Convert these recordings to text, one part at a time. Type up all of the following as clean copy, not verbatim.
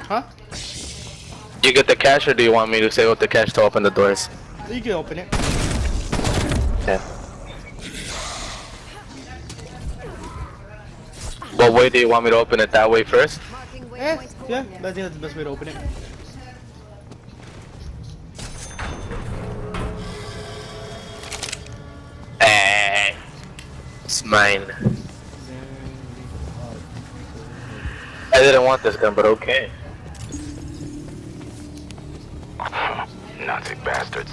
Huh? You get the cash, or do you want me to save up the cash to open the doors? You can open it. Yeah. What way do you want me to open it? That way first? Yeah, I think that's the best way to open it. It's mine. I didn't want this gun, but okay. Nazi bastards.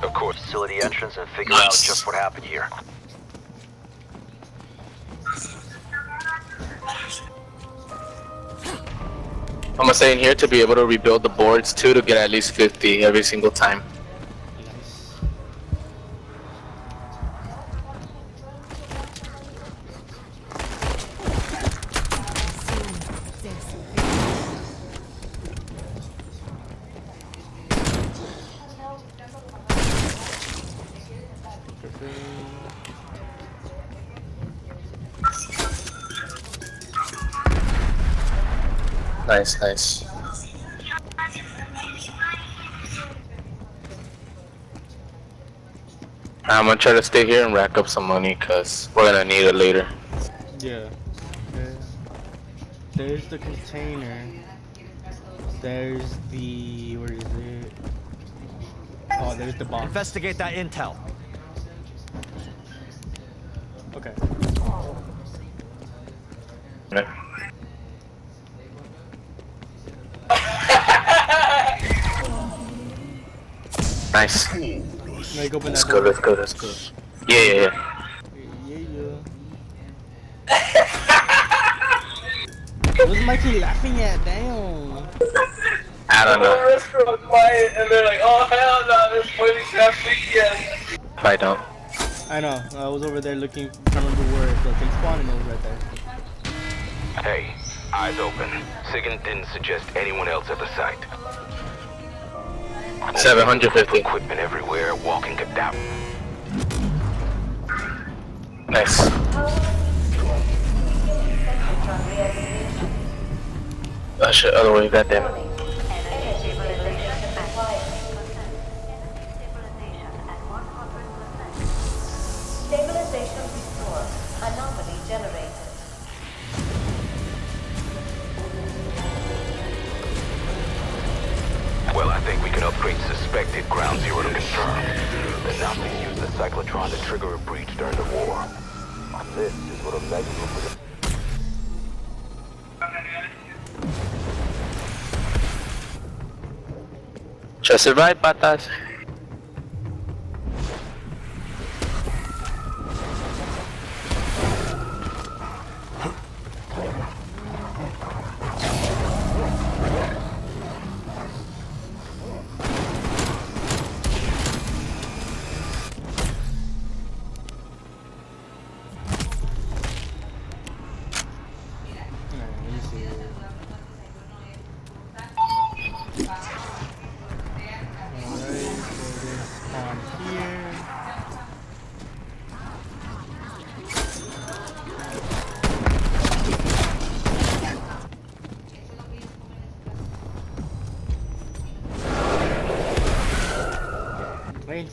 Of course, facility entrance and figure out just what happened here. I'm gonna stay in here to be able to rebuild the boards too, to get at least 50 every single time. Nice, nice. I'm gonna try to stay here and rack up some money, cause we're gonna need it later. Yeah. There's the container. There's the... where is it? Oh, there's the box. Investigate that intel. Okay. Nice. Now you go open Let's that go, door. let's go, let's go. Yeah. What's Mikey laughing at? Damn. I don't know. Restaurant quiet, and they're like, "Oh hell no, this place has again." If I don't. I know. I was over there looking, trying to remember where the thing spawning was right there. Hey, eyes open. Sigan didn't suggest anyone else at the site. 750. Equipment everywhere, walking it down. Nice. Oh shit, other way, goddamn it. Stabilization restored. Anomaly generated. Well, I think we can upgrade suspected ground zero to confirm. The Nazis used the cyclotron to trigger a breach during the war. This is what a measurable for the... Just survive, patas.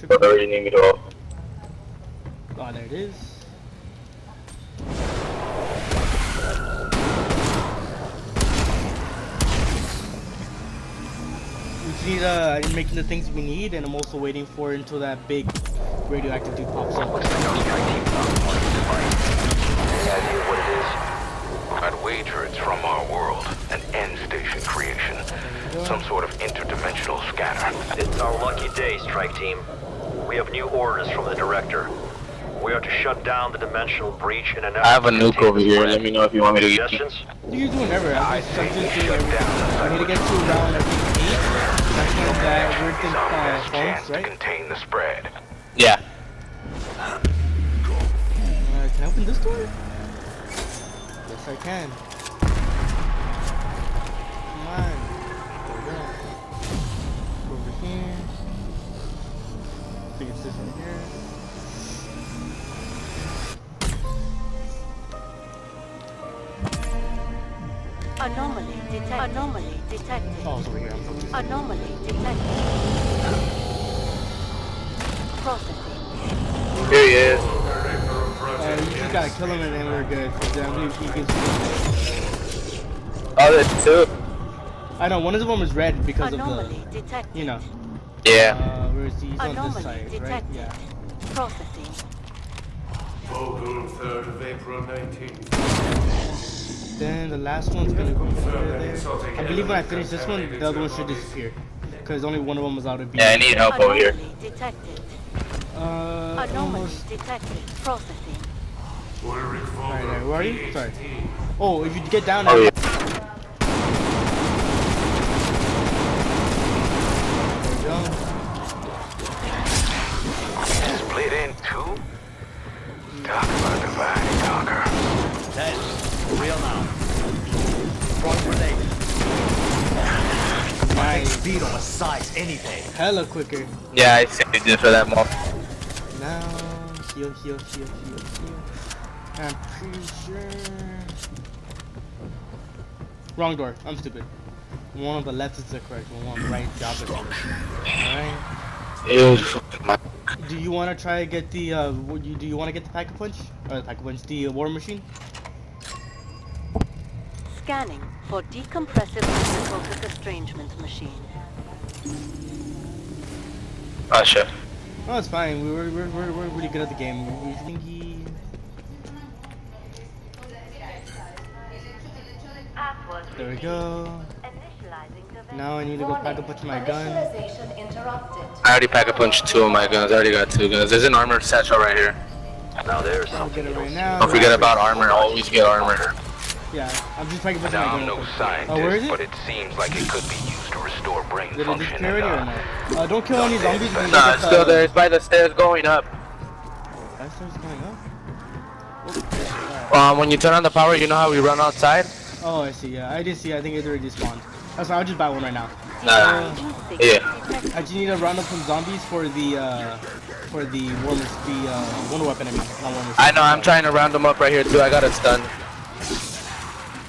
Whatever you need me to open. Oh, there it is. We just need I'm making the things we need, and I'm also waiting for until that big radioactive dude pops up. Any idea what it is? I'd wager it's from our world, an end station creation. Some sort of interdimensional scanner. It's our lucky day, strike team. We have new orders from the director. We are to shut down the dimensional breach in an effort I have a to nuke contain over the here. spread. Let me know if you want me to get you. Suggestions? What are you doing ever? I'm just doing everything. I need to get to around, I think, 8. That's when that weird thing Best chance phones, to right? contain the spread. Yeah. Can I open this door? Yes, I can. Come on. There we go. Go over here. I think it's this one here. Anomaly detected. Anomaly detected. Oh, it's over here. I'm focused. Anomaly detected. Processing. Here he is. You just gotta kill him and then we're good. Cause I believe he gives. Oh, there's two. I know one of them is red because of Anomaly the, detected. you know. Yeah. Where is he? He's on this Anomaly side, right? detected. Yeah. Processing. Vogel, 3rd of April 19th. Then the last one's gonna be over Confirm that there. exotic I believe when I finish element this one, the other one should contaminated disappear. Because only one of them was out of beam. Yeah, I need help over here. Anomaly detected. Almost. Anomaly detected. Processing. Ulrich Vogel, Right there. Where are you? Sorry. PhD. Oh, if you get down Oh, there. yeah. There you go. Split in two? Talk about dividing conquer. Hey, real now. Front grenade. Nice. Speed on a size anything. Hella quicker. Yeah, I saved it for that moment. Now, heal. I'm pretty sure. Wrong door. I'm stupid. One on the left is the correct one. One on the right, the opposite. Alright. Ew, fucking my. Do you want to try to get the, do you want to get the pack-a-punch? Or the pack-a-punch, the war machine? Scanning for decompressive focus estrangement machine. Oh, shit. Oh, it's fine. We're really good at the game. We think he... There we go. Now I need to go pack-a-punch my gun. Initialization interrupted. I already pack a punch two of my guns. I already got two guns. There's an armor satchel right here. Now there's I'll something get it you don't right see. now. Don't forget about armor. Always get armor. Yeah, I'm just pack-a-punching Now, my I'm gun. no real quick. Oh, where is scientist, it? but it seems like it could be used to restore brain Did it function disappear already or and, no? Don't kill any zombies. when you Nah, get it's still there. It's by the stairs going up. That stairs going up? Alright. When you turn on the power, you know how we run outside? Oh, I see. Yeah, I did see. I think it's already spawned. That's why I'll just buy one right now. Nah. Yeah. I just need to round up some zombies for the war machine, wonder weapon. I mean, not war machine. I know. I'm trying to round them up right here too. I got it stunned.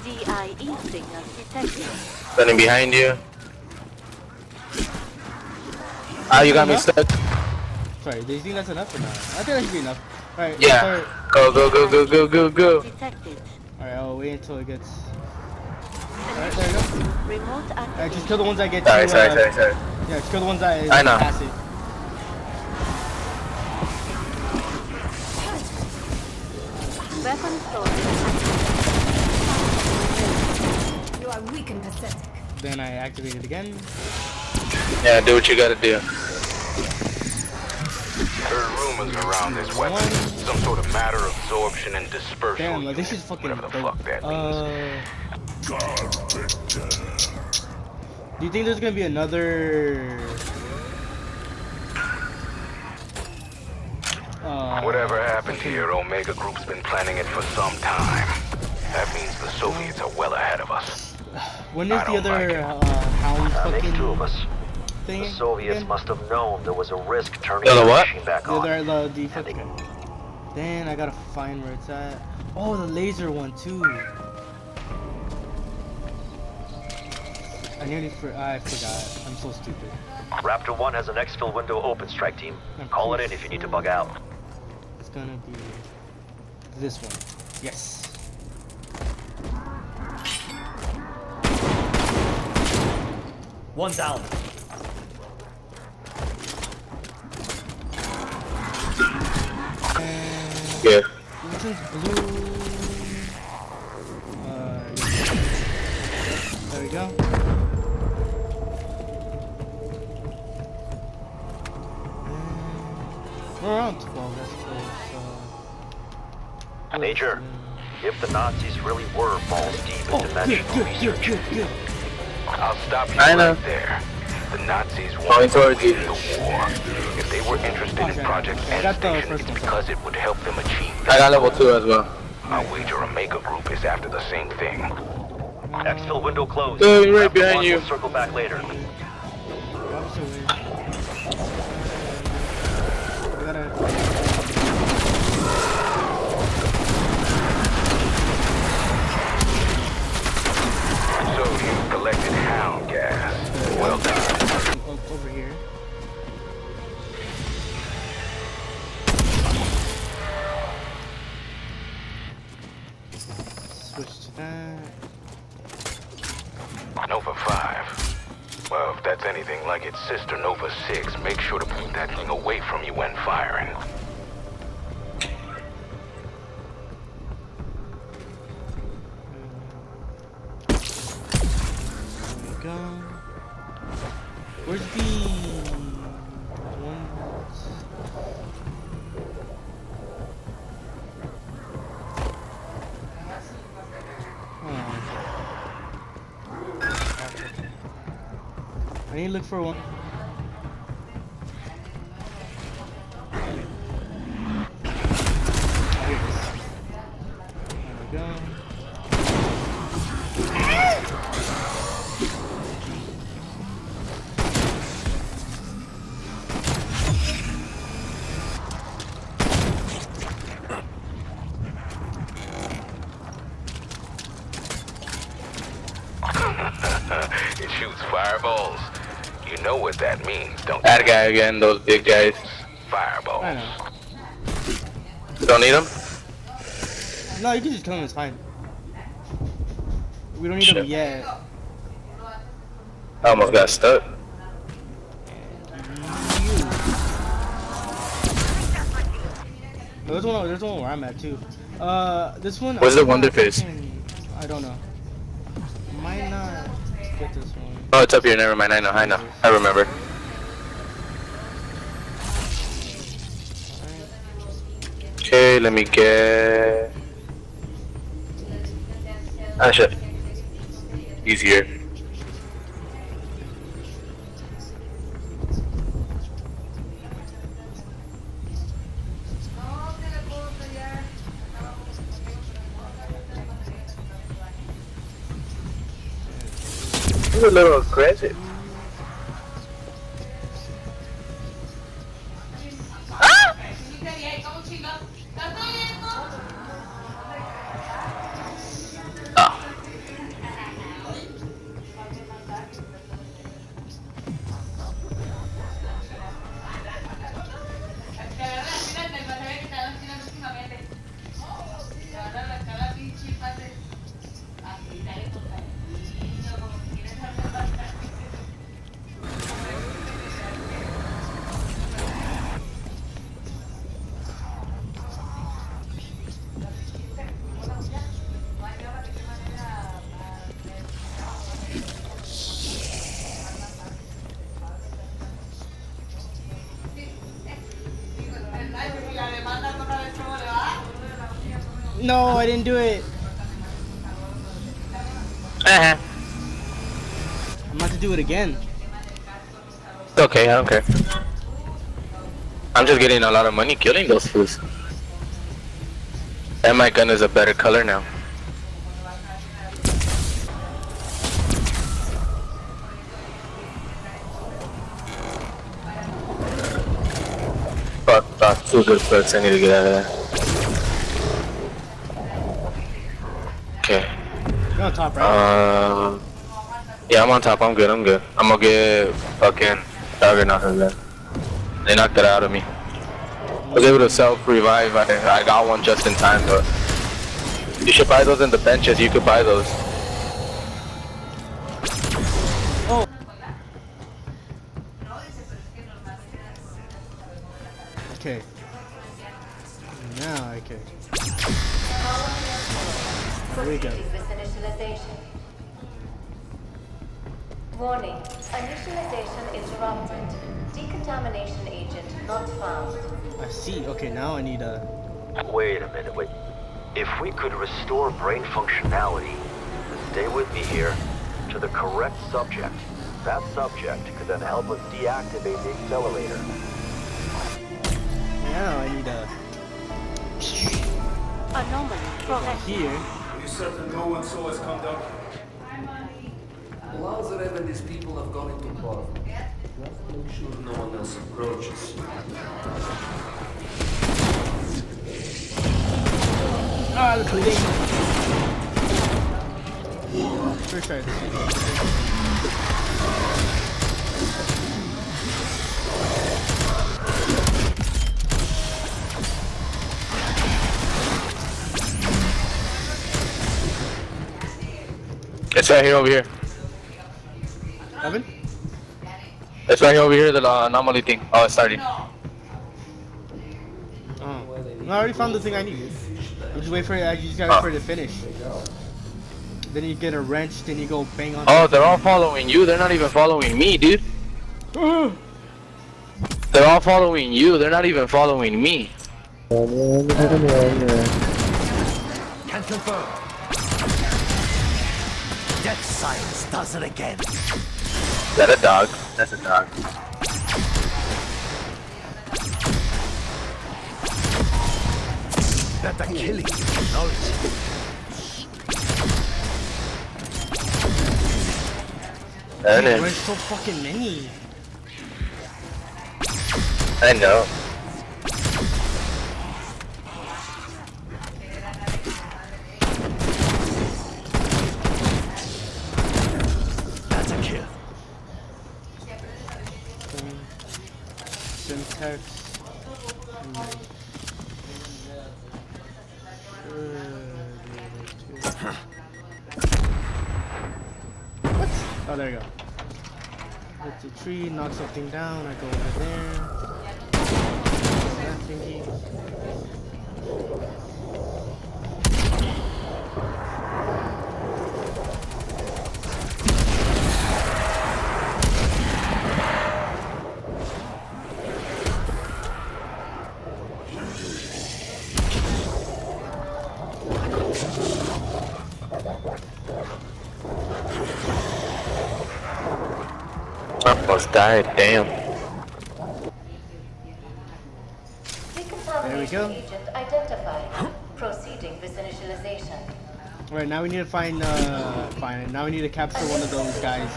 DIE signal detected. Standing behind you. Ah, you got me stuck. Sorry, do you think that's enough or not? I think that should be enough. Alright, Yeah. Go. Detected. Alright, I'll wait until it gets... Alright, there you go. Remote Alright, just activation. kill the ones that get Sorry. to, Yeah, just kill the ones that I know. pass it. Weapon storage. You are weak and pathetic. Then I activate it again. Yeah, do what you gotta do. heard rumors around this weapon. Some sort of matter absorption and dispersal. Damn, like, this unit, is fucking whatever the dope. fuck that means. Do you think there's gonna be another... Whatever happened here, Omega Group's been planning it for some time. That means the Soviets are well ahead of us. When is I the don't other like it. Hound That makes fucking two of us. thing? The Soviets again? must have known there was a risk turning The the what? machine back The on. other, the fucking... Then I gotta find where it's at. Oh, the laser one too. I forgot. I'm so stupid. Raptor 1 has an exfil window open, strike team. Call it in if you need to bug out. It's gonna be this one. Yes. One down. And Yeah. which one's blue? There we go. We're around 12. That's close. Major, if the Nazis really were balls deep in dimensional research, Good. I'll stop you I know. right there. The Nazis Going wanted to towards win you. the war. If they were interested in Okay, Project okay, I got the N Station, first it's one. because it would help them achieve I got level 2 as well. I wager Omega Group is after the same thing. exfil window closed. Dude, right Raptor behind 1 you. will circle back later. Opposite way. We gotta... Nova 5. Well, if that's anything like its sister Nova 6, make sure to put that thing away from you when firing. There we go. Where's the one? I need to look for one. Here it is. There we go. It shoots fireballs. You know what that means, don't you? That guy again, those big guys. Fireballs. I know. Don't need them? No, you can just kill him, it's fine. We don't need him Shit. yet. I almost got stuck. There's one where I'm at too. This one. Where's the Wonder Face? I don't know. Might not get this one. Oh, it's up here. Never mind. I know. I remember. Okay, let me get. Ah, shit. Easier. He's a little aggressive. No, I didn't do it. Uh-huh. I'm about to do it again. It's okay, I don't care. I'm just getting a lot of money killing those fools. And my gun is a better color now. Fuck, 2 good perks, I need to get out of there. Okay. You're on top, right? Yeah, I'm on top, I'm good. I'm gonna get fucking Juggernaut of that. They knocked it out of me. I was able to self-revive, I got one just in time, but you should buy those in the benches, you could buy those. Oh. Okay. Now I can. Here we go. This initialization. Warning. Initialization interrupted. Decontamination agent not found. I see. Okay, now I need a. Wait a minute, wait. If we could restore brain functionality, stay with me here, to the correct subject. That subject could then help us deactivate the accelerator. Now I need a. Anomaly detected. Here. You certain no one saw us come down? Lazarev and his people have gone into cover. Just make sure no one else approaches. Ah, the bleeding. First try. It's right here over here. Evan? It's right here over here, the anomaly thing. Oh, it's starting. Oh. I already found the thing I need. You just wait for it. You just gotta wait for it to finish. Then you get a wrench. Then you go bang on. Oh, they're all following you. They're not even following me, dude. They're all following you. They're not even following me. Can confirm. Death science does it again. Is that a dog? That's a dog. Better killing technology. And then, There's so fucking many. I know. That's a kill. Syntax. What? Oh, there you go. Hit the tree, knock something down. I go over there. That thingy. I almost died. Damn. There we go. Agent identified. Proceeding with initialization. Alright, now we need to find now we need to capture one of those guys.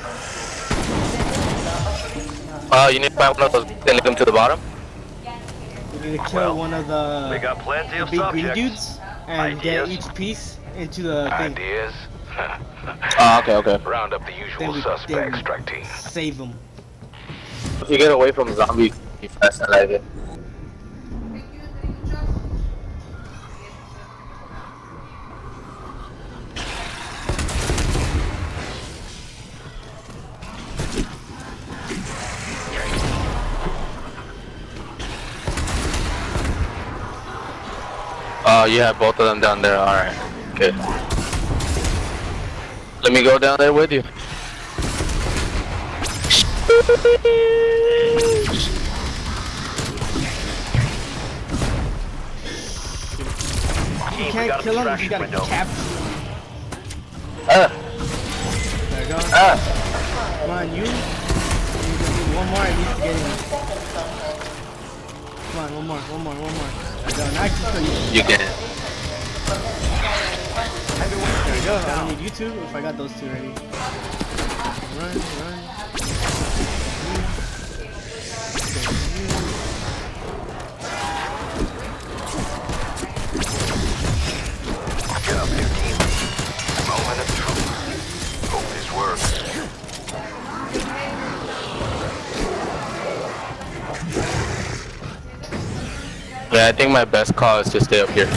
You need to find one of those and lead them to the bottom? We need to kill one of the We got plenty of big green subjects. dudes and get Ideas? each piece into the thing. Ideas? Oh, okay. Round up the Then usual we suspects, track team. save them. If you get away from zombies, you fast. I like it. Oh, you have both of them down there. Alright. Okay. Let me go down there with you. You can't kill them, you gotta capture them. There you go. Come on, you. One more, I need to get in. Come on, one more. There you go. Now I can kill you. You get it. There you go. I don't need you two if I got those two ready. Run. Get up there, team. Moment of truth. Hope this works. Yeah, I think my best call is to stay up here.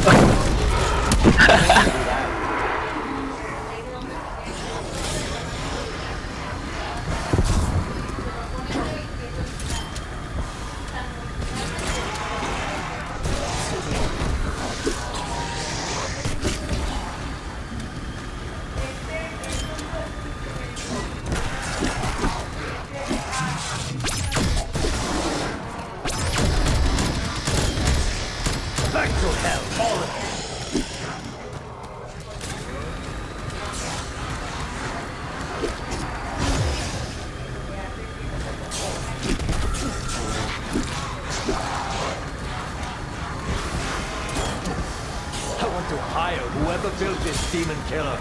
Back to hell, all of you. I want to hire whoever built this demon killer.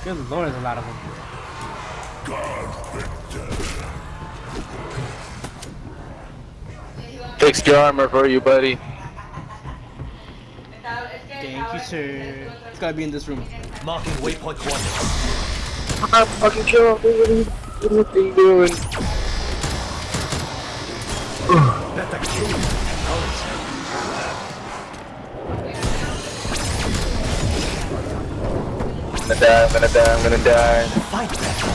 Good lord, there's a lot of them. Fixed your armor for you, buddy. Thank you, sir. It's gotta be in this room. Marking waypoint coordinates. I'm fucking kill him. What are you doing? Better kill technology. I'm gonna die. Fight better.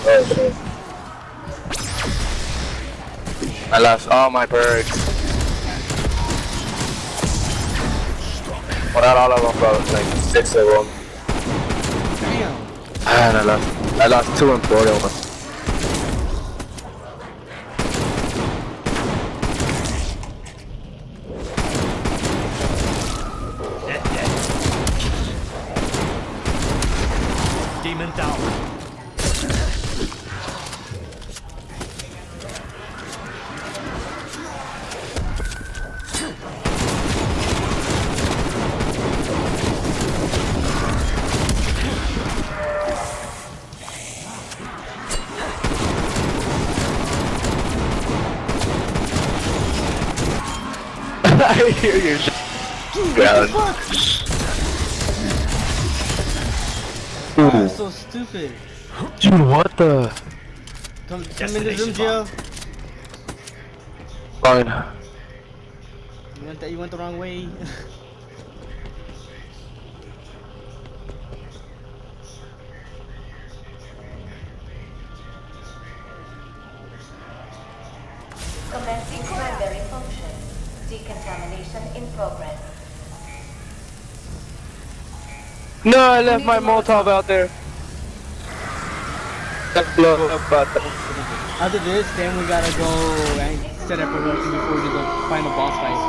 Oh shit. I lost all my perks. Well, not all of them, but like 6 of them. Damn. And I lost 2 important ones. Demon down. I hear your shit. I'm so stupid. Dude, what the? Come in the room, Jill. Fine. You went the wrong way. Commencing primary function. Decontamination in progress. No, I left my Molotov out there. Let's blow up button. After this, then we gotta go and set up a rotation before we do the final boss fight.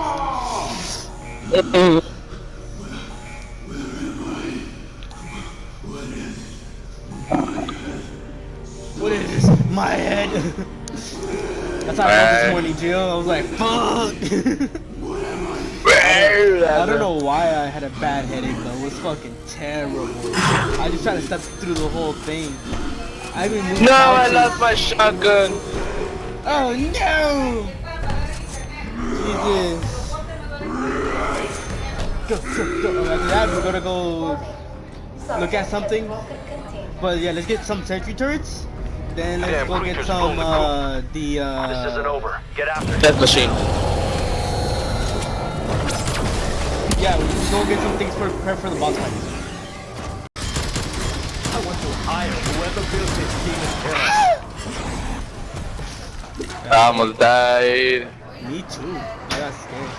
What is this? My head. That's how I felt this morning, Jill. I was like, fuck. I don't know why I had a bad headache though. It was fucking terrible. I just tried to step through the whole thing. I even moved I lost my shotgun. Oh no! Jesus. Go. After that, we're gonna go look at something. But yeah, let's get some sentry turrets. Then let's go get some This isn't over. Get after it. Death machine. Yeah, we just go get some things prepared for the boss fight. I want to hire whoever built this demon killer. I almost died. Me too. I got scared.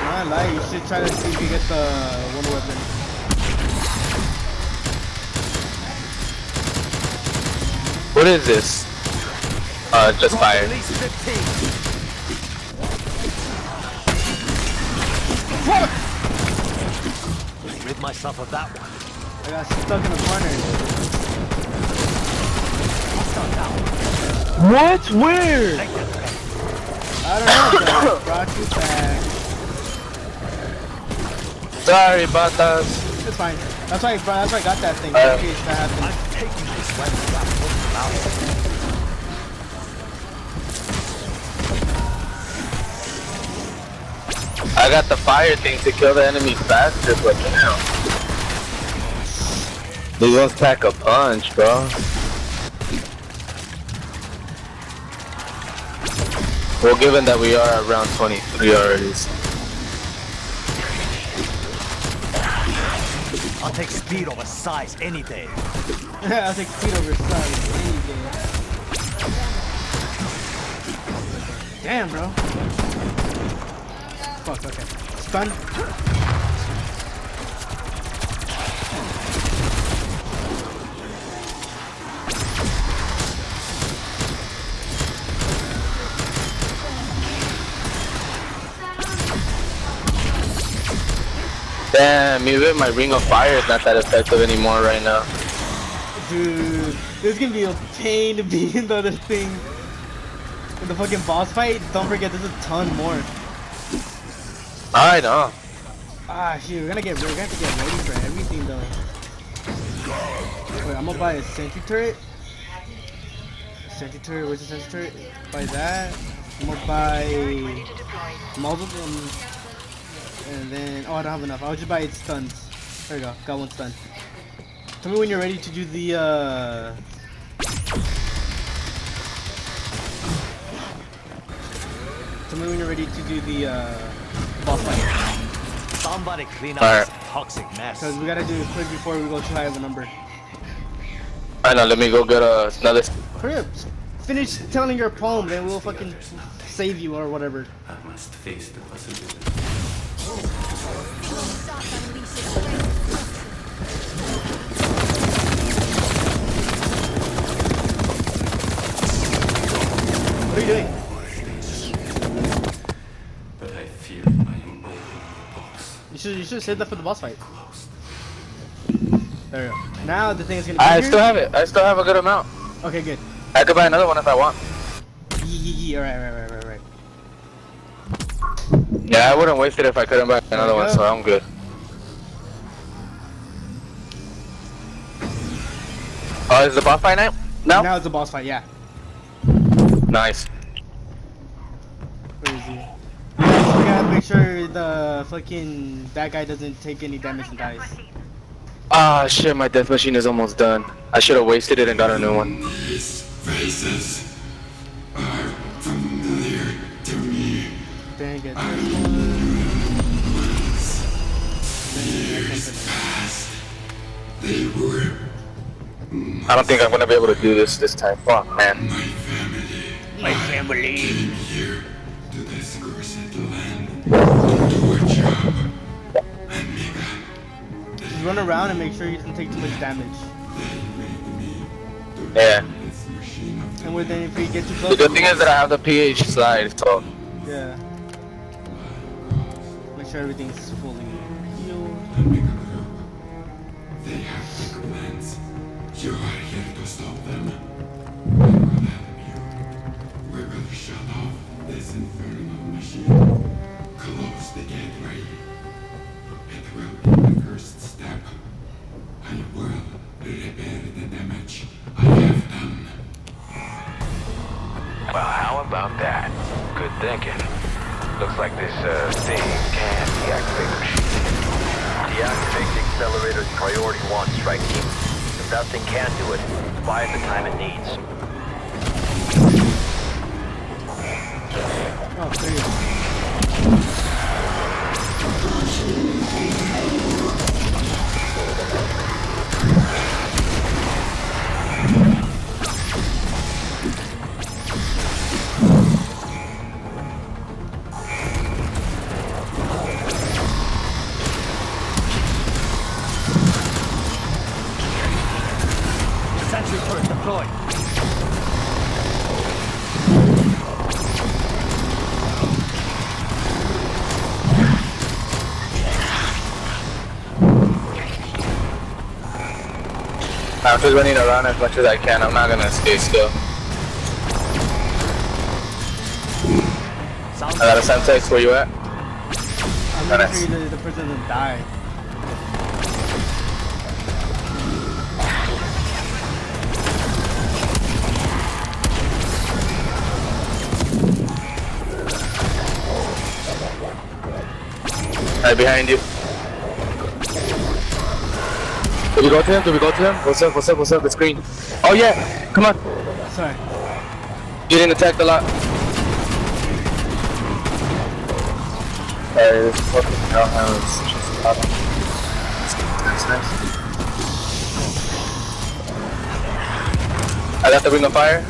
Not lie, you should try to see if you get the one weapon. What is this? Just fire. At least 15. Rid myself of that one. I got stuck in the corner. What? Where? I don't know, but I brought you back. Sorry about that. It's fine. That's why I got that thing. In case that happens. I'm taking this weapon back from the mountain. I got the fire thing to kill the enemies faster, but now they won't pack a punch, bro. Well, given that we are around 23 already. I'll take speed over size any day. I'll take speed over size any day. Damn, bro. Fuck, okay. Stun. Damn, even my ring of fire is not that effective anymore right now. Dude, this is gonna be a pain to be in the other thing. In the fucking boss fight, don't forget there's a ton more. I know. Ah, shit, we're gonna have to get ready for everything though. Wait, I'm gonna buy a sentry turret. Sentry turret, where's the sentry turret? Buy that. I'm gonna buy multiple, and then, oh, I don't have enough. I'll just buy it stuns. There we go, got one stun. Tell me when you're ready to do the, Tell me when you're ready to do the boss fight. Somebody clean up Alright. this toxic mess. Because we gotta do it quick before we go too high of a number. I know. Let me go get another. Hurry up. Finish telling your poem, then we'll fucking save you or whatever. I must face the possibility. What are you doing? But I fear I am opening the box. You should have saved that for the boss fight. There we go. Now the thing is gonna. I be still have it. I still have a good amount. Okay, good. I could buy another one if I want. Yee. Alright. Yeah, I wouldn't waste it if I couldn't buy another one, so I'm good. Oh, is the boss fight now? Now it's a boss fight, yeah. Nice. Where is he? Yeah, so we gotta make sure the fucking that guy doesn't take any damage and dies. Ah, shit, my death machine is almost done. I should have wasted it and got a new one. These faces are familiar to me. Dang it. Years past, they were I don't think I'm gonna be able to do this time. Fuck, man. my family. Came here to this cursed land to do a job. Amiga, Just run around and make sure you don't take too much damage. they made me to Yeah. this machine of And then if we get too The close, good thing is that I have the PH slide, so. yeah. Make sure everything's fully healed. Amiga group. They have big plans. You are here to stop them. I will help you. We will shut off this infernal machine. Close the gateway. It will be the first step. I will repair the damage I have done. Well, how about that? Good thinking. Looks like this thing can deactivate the machine. Deactivate the accelerator's priority 1, strike team. If that thing can do it, buy it the time it needs. Oh, there you go. Sentry turret deployed. I'm just running around as much as I can. I'm not gonna stay still. Sounds I got a Semtex, where you at? I'm making sure the person doesn't die. Right behind you. Did we go to him? Did we go to him? What's up? What's up? What's up? It's green. Oh yeah! Come on! Sorry. Getting attacked a lot. This fucking hellhound's just a lot. That's nice. I got the ring of fire.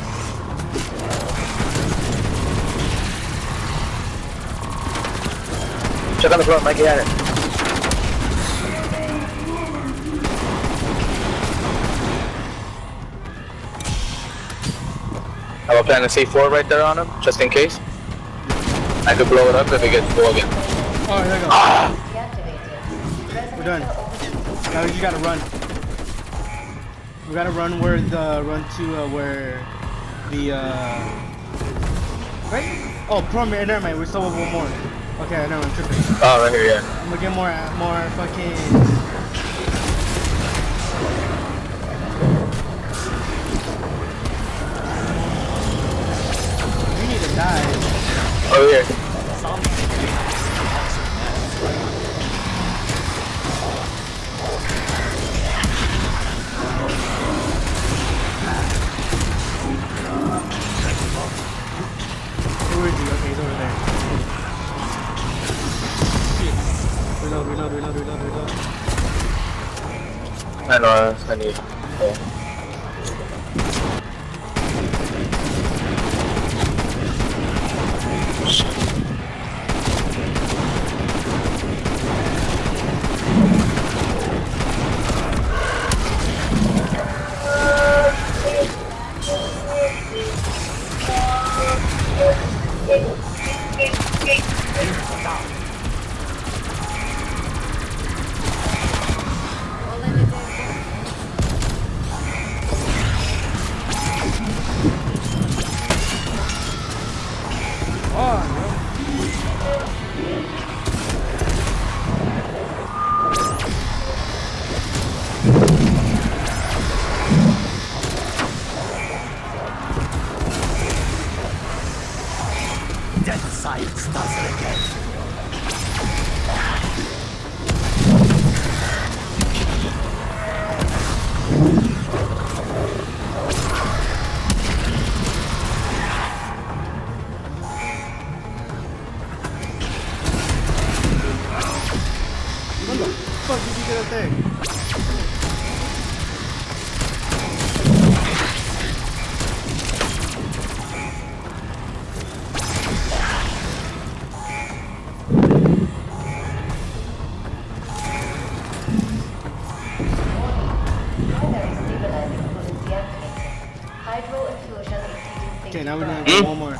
Check on the front, Mikey had it. I will plan to C4 right there on him, just in case. I could blow it up if it gets full again. Oh, there you go. Deactivated. We're done. Now we just gotta run. We gotta run where where the right? Oh, never mind. We still have one more. Okay, never mind. I'm tripping. Oh, right here, yeah. I'm gonna get more fucking. We need to die. Over here. Where is he? Okay, he's over there. I know, I need. Yeah. Dead science does it again. What the fuck did you get up there? Primary stabilizing fluid deactivated. Hydro infusion exceeding Okay, now we're safety gonna do one more.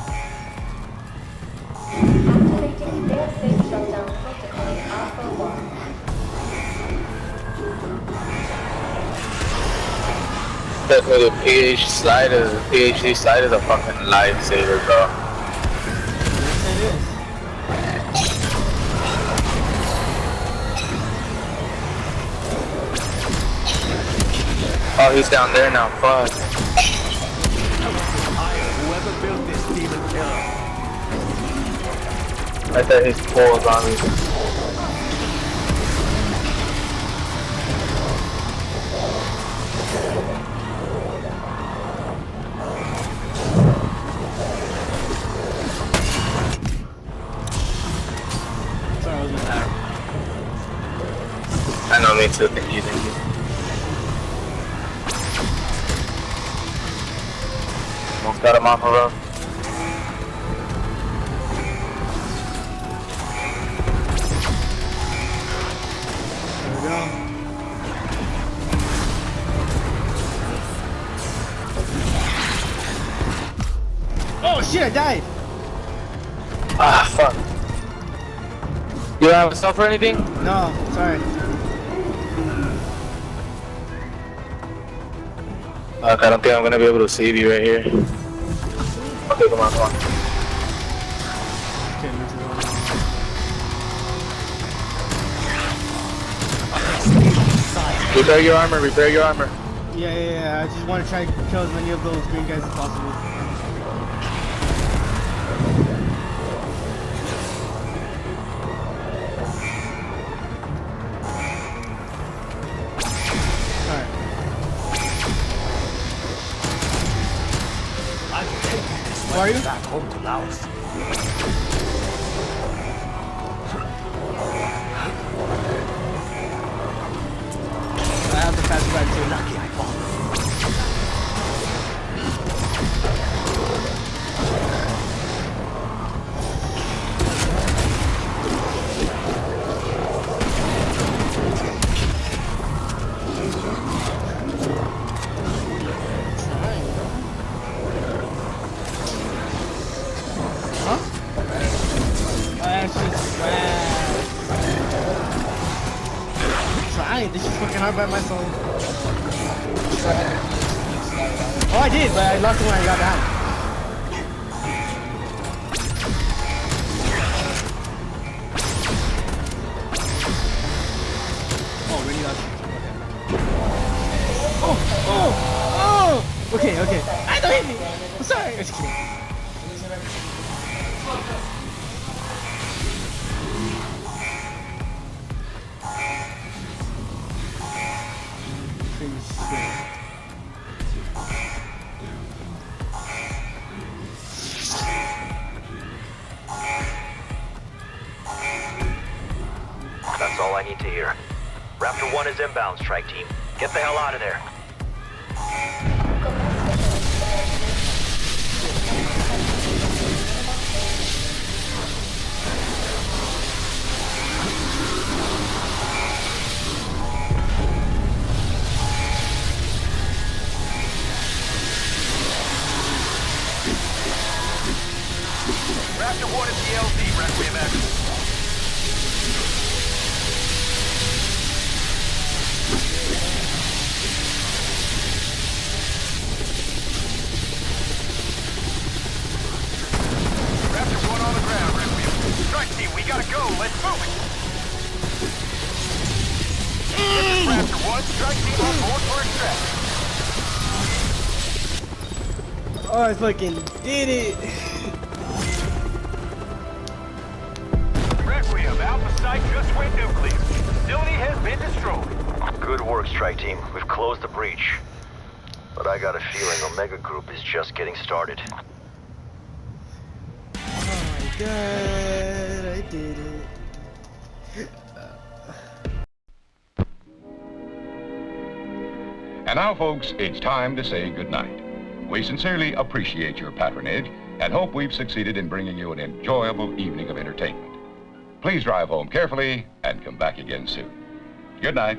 Activating fail-safe shutdown protocol Alpha 1. Definitely the PhD slide is a fucking lifesaver, bro. Yes, it is. Oh, he's down there now, fuck. Hire whoever built this demon killer. Right there, his pulls on me. Sorry, I was gonna die. I know, me too, thank you. Almost got him off the road. There we go. Oh shit, I died! Ah, fuck. You don't have a stuff or anything? No, sorry. Fuck, I don't think I'm gonna be able to save you right here. Okay, come on. Okay, me too. Repair your armor. Yeah. I just want to try to kill as many of those green guys as possible. Alright. I'm taking this Who are you? back home to Laos. I have the fast ride too. Lucky I bought them. Trying. This is fucking hard by myself. Oh, I did, but I lost it when I got down. Oh, really lost it. Oh! Okay. I don't hit me. I'm sorry. I'm just kidding. That's all I need to hear. Raptor 1 is inbound, strike team. Get the hell out of there. Raptor 1 is the LZ, Requiem X. Raptor 1 on the ground, Requiem. Strike team, we gotta go. Let's move it. This is Raptor 1. Strike team on board for extraction. Oh, I fucking did it. Requiem, Alpha Site just went nuclear. Facility has been destroyed. Good work, strike team. We've closed the breach. But I got a feeling Omega Group is just getting started. Oh my god, I did it. And now, folks, it's time to say goodnight. We sincerely appreciate your patronage and hope we've succeeded in bringing you an enjoyable evening of entertainment. Please drive home carefully and come back again soon. Good night.